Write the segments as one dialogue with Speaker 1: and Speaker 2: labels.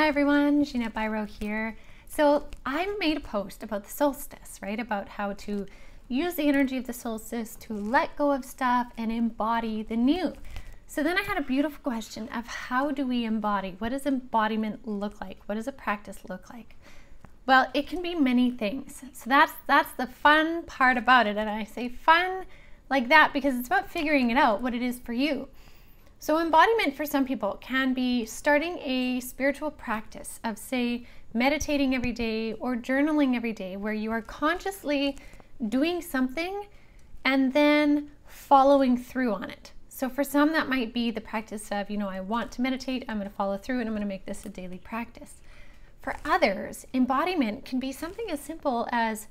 Speaker 1: Hi everyone, Ginette Biro here. So I made a post about the solstice, right? About how to use the energy of the solstice to let go of stuff and embody the new. So then I had a beautiful question of how do we embody? What does embodiment look like? What does a practice look like? Well, it can be many things. So that's the fun part about it. And I say fun like that because it's about figuring it out, what it is for you. So embodiment for some people can be starting a spiritual practice of, say, meditating every day or journaling every day, where you are consciously doing something and then following through on it. So for some, that might be the practice of, I want to meditate, I'm going to follow through, and I'm going to make this a daily practice. For others, embodiment can be something as simple as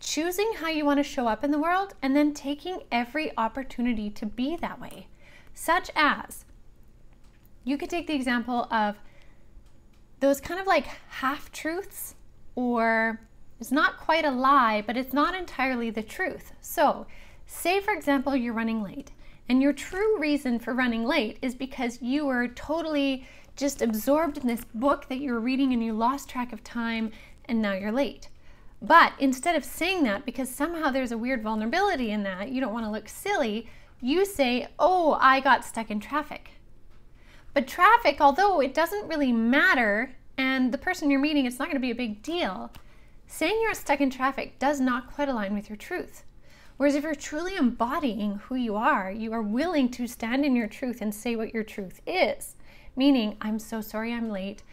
Speaker 1: choosing how you want to show up in the world and then taking every opportunity to be that way. Such as, you could take the example of those kind of like half-truths, or it's not quite a lie, but it's not entirely the truth. So, say for example, you're running late, and your true reason for running late is because you were totally just absorbed in this book that you were reading and you lost track of time and now you're late. But instead of saying that, because somehow there's a weird vulnerability in that, you don't want to look silly, you say, oh, I got stuck in traffic. But traffic, although it doesn't really matter, and the person you're meeting, it's not going to be a big deal, saying you're stuck in traffic does not quite align with your truth. Whereas if you're truly embodying who you are willing to stand in your truth and say what your truth is. Meaning, I'm so sorry I'm late.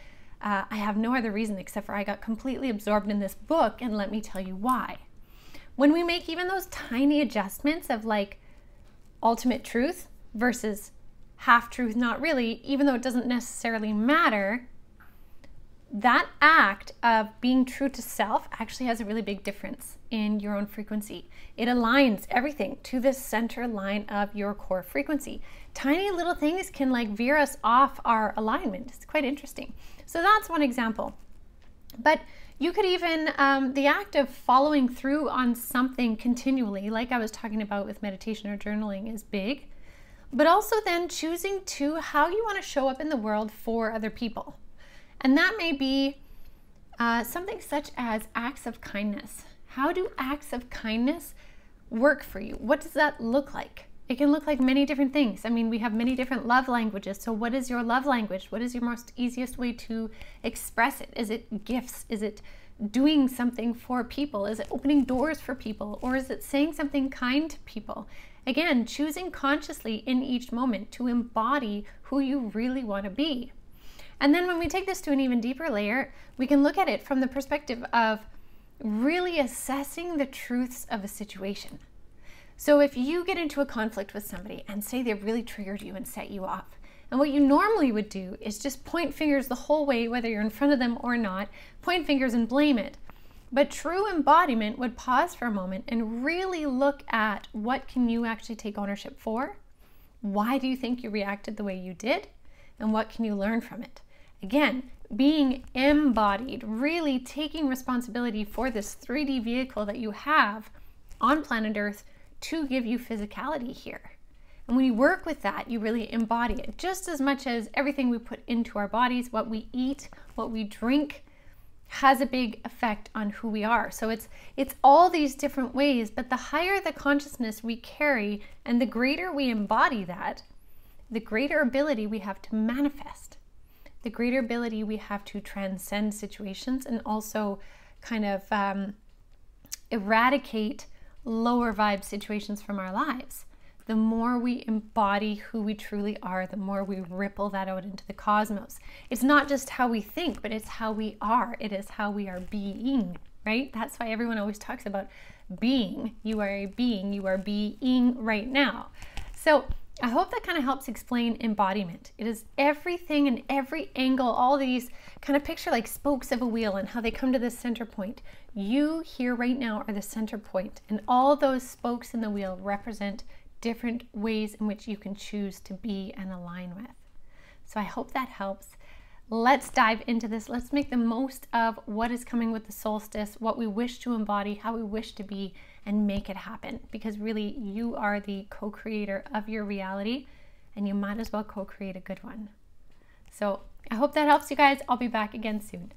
Speaker 1: I have no other reason except for I got completely absorbed in this book, and let me tell you why. When we make even those tiny adjustments of like, ultimate truth versus half-truth, not really, even though it doesn't necessarily matter, that act of being true to self actually has a really big difference in your own frequency. It aligns everything to the center line of your core frequency. Tiny little things can like veer us off our alignment. It's quite interesting. So that's one example. But you could even, the act of following through on something continually, like I was talking about with meditation or journaling, is big. But also then choosing to how you want to show up in the world for other people. And that may be something such as acts of kindness. How do acts of kindness work for you? What does that look like? It can look like many different things. I mean, we have many different love languages. So what is your love language? What is your most easiest way to express it? Is it gifts? Is it doing something for people? Is it opening doors for people? Or is it saying something kind to people? Again, choosing consciously in each moment to embody who you really want to be. And then when we take this to an even deeper layer, we can look at it from the perspective of really assessing the truths of a situation. So if you get into a conflict with somebody and say they really triggered you and set you off, and what you normally would do is just point fingers the whole way, whether you're in front of them or not, point fingers and blame it. But true embodiment would pause for a moment and really look at what can you actually take ownership for? Why do you think you reacted the way you did? And what can you learn from it? Again, being embodied, really taking responsibility for this 3D vehicle that you have on planet Earth to give you physicality here. And when you work with that, you really embody it just as much as everything we put into our bodies, what we eat, what we drink, has a big effect on who we are. So it's all these different ways, but the higher the consciousness we carry and the greater we embody that, the greater ability we have to manifest, the greater ability we have to transcend situations and also kind of eradicate lower vibe situations from our lives. The more we embody who we truly are, the more we ripple that out into the cosmos. It's not just how we think, but it's how we are. It is how we are being, right? That's why everyone always talks about being. You are a being. You are being right now. So I hope that kind of helps explain embodiment. It is everything and every angle, all these kind of picture like spokes of a wheel and how they come to the center point. You here right now are the center point, and all those spokes in the wheel represent different ways in which you can choose to be and align with. So I hope that helps. Let's dive into this. Let's make the most of what is coming with the solstice, what we wish to embody, how we wish to be, and make it happen. Because really, you are the co-creator of your reality, and you might as well co-create a good one. So I hope that helps you guys. I'll be back again soon.